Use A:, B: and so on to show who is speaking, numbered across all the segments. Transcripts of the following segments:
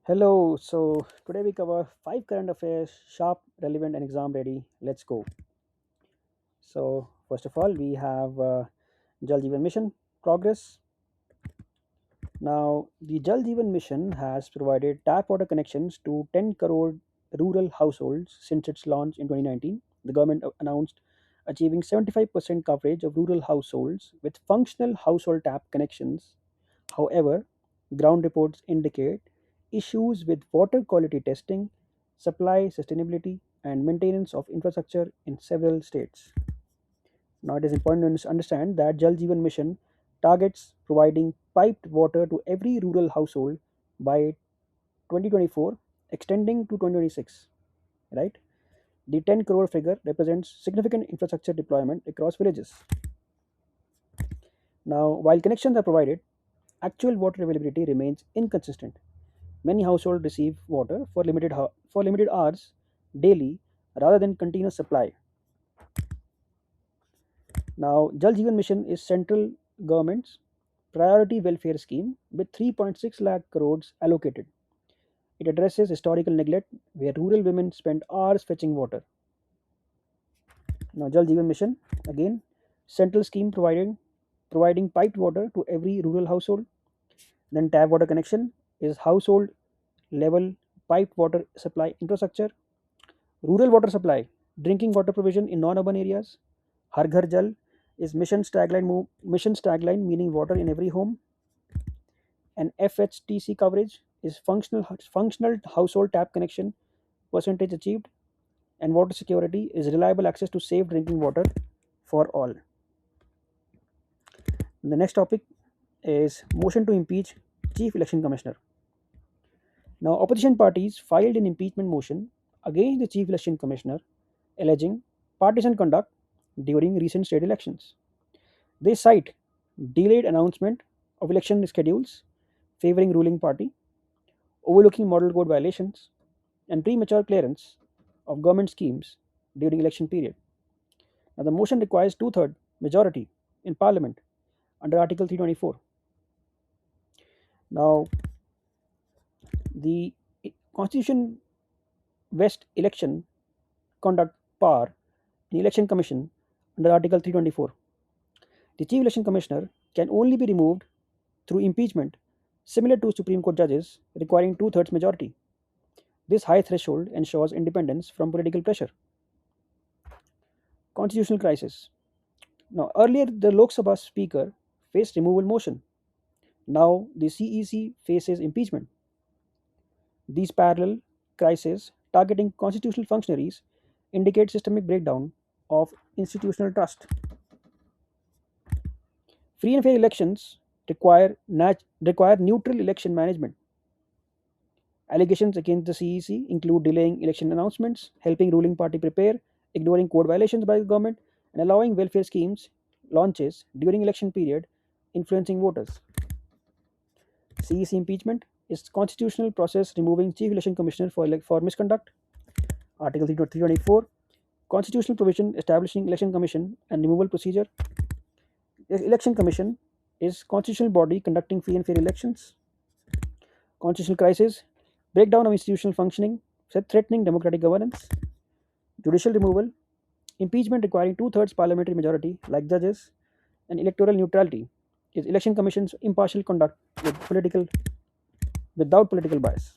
A: Hello. So today we cover five current affairs, sharp, relevant, and exam ready. Let's go. So first of all, we have Jal Jeevan mission progress. Now, the Jal Jeevan mission has provided tap water connections to 10 crore rural households since its launch in 2019. The government announced achieving 75% coverage of rural households with functional household tap connections. However, ground reports indicate issues with water quality testing, supply sustainability, and maintenance of infrastructure in several states. Now, it is important to understand that Jal Jeevan Mission targets providing piped water to every rural household by 2024, extending to 2026. Right? The 10 crore figure represents significant infrastructure deployment across villages. Now, while connections are provided, actual water availability remains inconsistent. Many households receive water for limited hours daily rather than continuous supply. Now, Jal Jeevan Mission is central government's priority welfare scheme with 3.6 lakh crores allocated. It addresses historical neglect where rural women spend hours fetching water. Now, Jal Jeevan Mission, again, central scheme providing piped water to every rural household. Then tap water connection is household level piped water supply infrastructure. Rural water supply, drinking water provision in non-urban areas. Har Ghar Jal is mission's tagline meaning water in every home. And FHTC coverage is functional household tap connection percentage achieved. And water security is reliable access to safe drinking water for all. The next topic is motion to impeach Chief Election Commissioner. Now, opposition parties filed an impeachment motion against the Chief Election Commissioner alleging partisan conduct during recent state elections. They cite delayed announcement of election schedules favoring ruling party, overlooking model code violations, and premature clearance of government schemes during election period. Now, the motion requires two-third majority in Parliament under Article 324. Now, the Constitution West election conduct power in Election Commission under Article 324. The Chief Election Commissioner can only be removed through impeachment, similar to Supreme Court judges requiring two-thirds majority. This high threshold ensures independence from political pressure. Constitutional crisis. Now, earlier the Lok Sabha Speaker faced removal motion. Now the CEC faces impeachment. These parallel crises targeting constitutional functionaries indicate systemic breakdown of institutional trust. Free and fair elections require neutral election management. Allegations against the CEC include delaying election announcements, helping ruling party prepare, ignoring code violations by the government, and allowing welfare schemes launches during election period, influencing voters. CEC impeachment is constitutional process removing Chief Election Commissioner for misconduct. Article 324, constitutional provision establishing election commission and removal procedure. The election commission is constitutional body conducting free and fair elections. Constitutional crisis, breakdown of institutional functioning, threatening democratic governance. Judicial removal, impeachment requiring two-thirds parliamentary majority, like judges, and electoral neutrality is election commission's impartial conduct without political bias.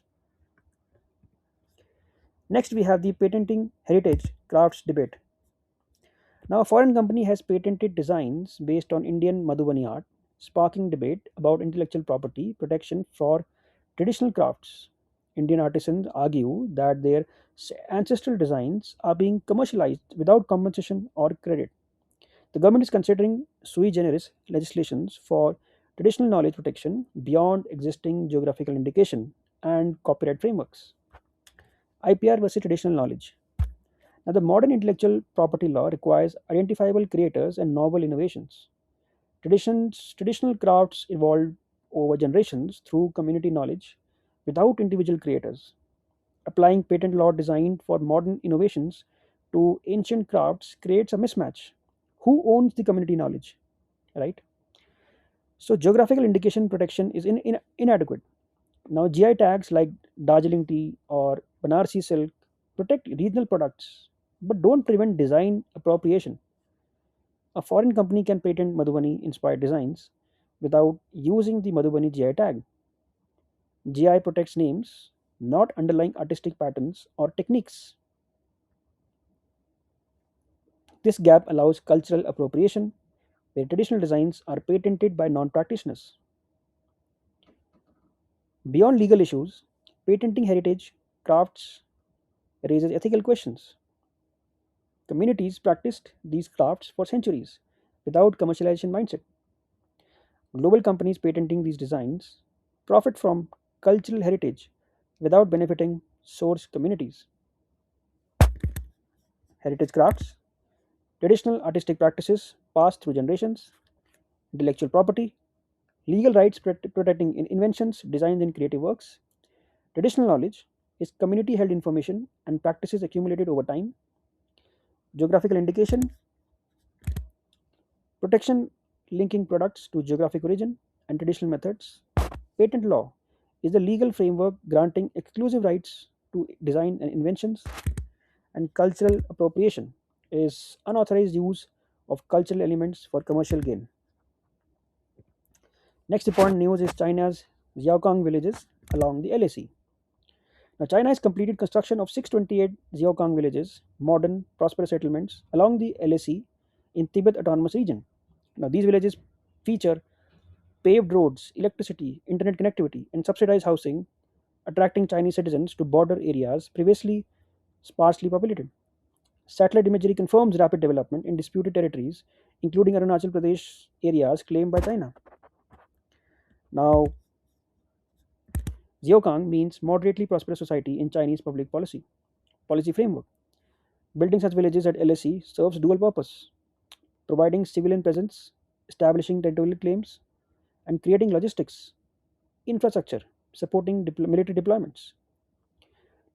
A: Next, we have the patenting heritage crafts debate. Now, a foreign company has patented designs based on Indian Madhubani art, sparking debate about intellectual property protection for traditional crafts. Indian artisans argue that their ancestral designs are being commercialized without compensation or credit. The government is considering sui generis legislations for traditional knowledge protection beyond existing geographical indication and copyright frameworks. IPR versus traditional knowledge. Now, the modern intellectual property law requires identifiable creators and novel innovations. Traditional crafts evolved over generations through community knowledge without individual creators. Applying patent law designed for modern innovations to ancient crafts creates a mismatch. Who owns the community knowledge? Right? So, geographical indication protection is inadequate. Now, GI tags like Darjeeling tea, or Banarsi silk protect regional products but don't prevent design appropriation. A foreign company can patent Madhubani inspired designs without using the Madhubani GI tag. GI protects names, not underlying artistic patterns or techniques. This gap allows cultural appropriation where traditional designs are patented by non practitioners. Beyond legal issues, patenting heritage crafts raises ethical questions. Communities practiced these crafts for centuries without commercialization mindset. Global companies patenting these designs profit from cultural heritage without benefiting source communities. Heritage crafts, traditional artistic practices passed through generations, intellectual property, legal rights protecting inventions designed in creative works. Traditional knowledge is community held information and practices accumulated over time. Geographical indication, protection linking products to geographic origin and traditional methods. Patent law is the legal framework granting exclusive rights to design and inventions, and cultural appropriation is unauthorized use of cultural elements for commercial gain. Next important news is China's Xiaokang villages along the LAC. Now, China has completed construction of 628 Xiaokang villages, modern, prosperous settlements along the LAC in Tibet Autonomous Region. Now, these villages feature paved roads, electricity, internet connectivity, and subsidized housing, attracting Chinese citizens to border areas previously sparsely populated. Satellite imagery confirms rapid development in disputed territories, including Arunachal Pradesh areas claimed by China. Now, Xiaokang means moderately prosperous society in Chinese public policy framework. Building such villages at LSE serves dual purpose, providing civilian presence, establishing territorial claims, and creating logistics infrastructure supporting military deployments.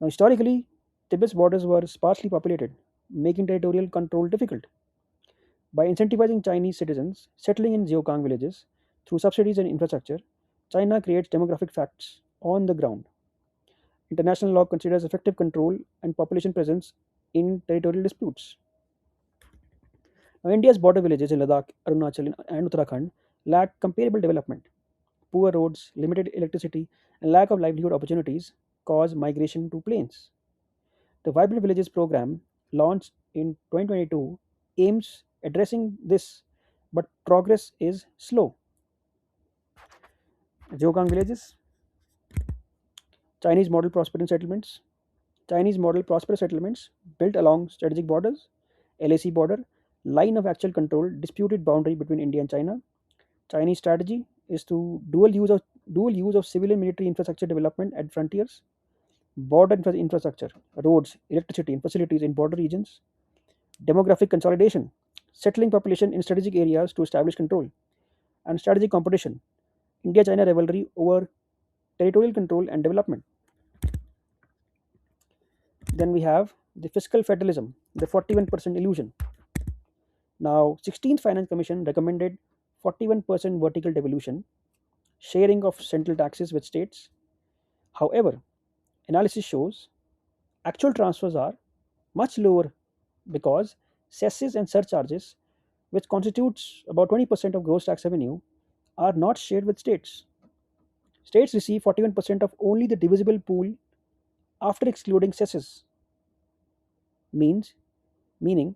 A: Now, historically, Tibet's borders were sparsely populated, making territorial control difficult. By incentivizing Chinese citizens settling in Xiaokang villages through subsidies and infrastructure, China creates demographic facts on the ground. International law considers effective control and population presence in territorial disputes. Now, India's border villages in Ladakh, Arunachal, and Uttarakhand lack comparable development. Poor roads, limited electricity, and lack of livelihood opportunities cause migration to plains. The Vibrant Villages program, launched in 2022, aims addressing this, but progress is slow. Jokang villages, Chinese model prosperous settlements, Chinese model prosperous settlements built along strategic borders, LAC border, line of actual control, disputed boundary between India and China. Chinese strategy is to dual use of civilian military infrastructure development at frontiers, border infrastructure, roads, electricity, and facilities in border regions, demographic consolidation, settling population in strategic areas to establish control, and strategic competition, India China rivalry over territorial control and development. Then we have the fiscal federalism, the 41% illusion. Now, 16th Finance Commission recommended 41% vertical devolution, sharing of central taxes with states. However, analysis shows actual transfers are much lower because cesses and surcharges, which constitutes about 20% of gross tax revenue, are not shared with states. States receive 41% of only the divisible pool after excluding cesses, means meaning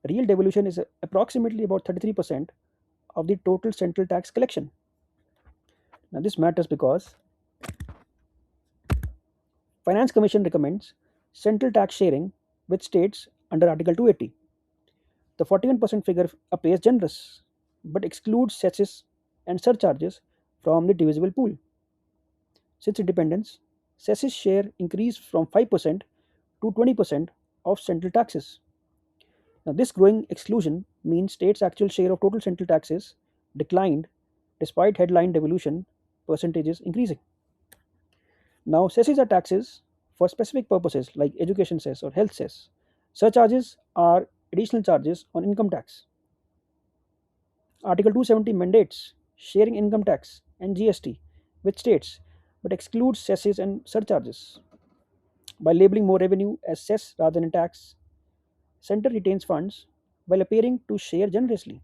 A: real devolution is approximately about 33% of the total central tax collection. Now this matters because Finance Commission recommends central tax sharing with states under Article 280. The 41% figure appears generous but excludes cesses and surcharges from the divisible pool. Since independence, cesses share increased from 5% to 20% of central taxes. Now, this growing exclusion means states' actual share of total central taxes declined despite headline devolution percentages increasing. Now, cesses are taxes for specific purposes like education cess or health cess. Surcharges are additional charges on income tax. Article 270 mandates sharing income tax and GST with states, but excludes cesses and surcharges. By labeling more revenue as cess rather than tax, center retains funds while appearing to share generously.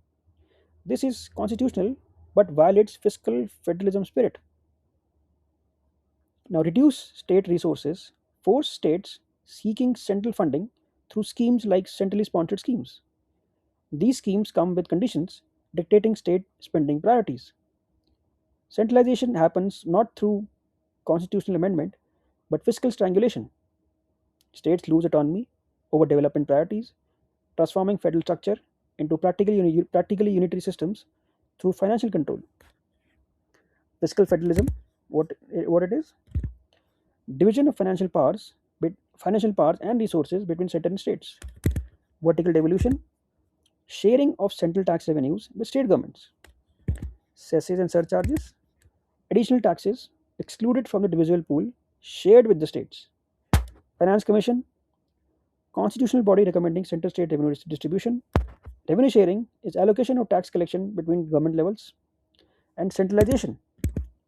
A: This is constitutional but violates fiscal federalism spirit. Now, reduce state resources, force states seeking central funding through schemes like centrally sponsored schemes. These schemes come with conditions dictating state spending priorities. Centralization happens not through constitutional amendment but fiscal strangulation. States lose autonomy over development priorities, transforming federal structure into practically unitary systems through financial control. Fiscal federalism, what it is? Division of financial powers and resources between certain states. Vertical devolution, sharing of central tax revenues with state governments. Cesses and surcharges, additional taxes excluded from the divisible pool shared with the states. Finance Commission, constitutional body recommending center state revenue distribution. Revenue sharing is allocation of tax collection between government levels, and centralization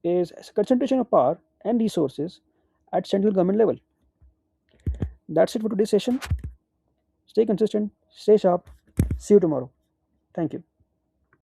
A: is concentration of power and resources at central government level. That's it for today's session. Stay consistent, stay sharp. See you tomorrow. Thank you.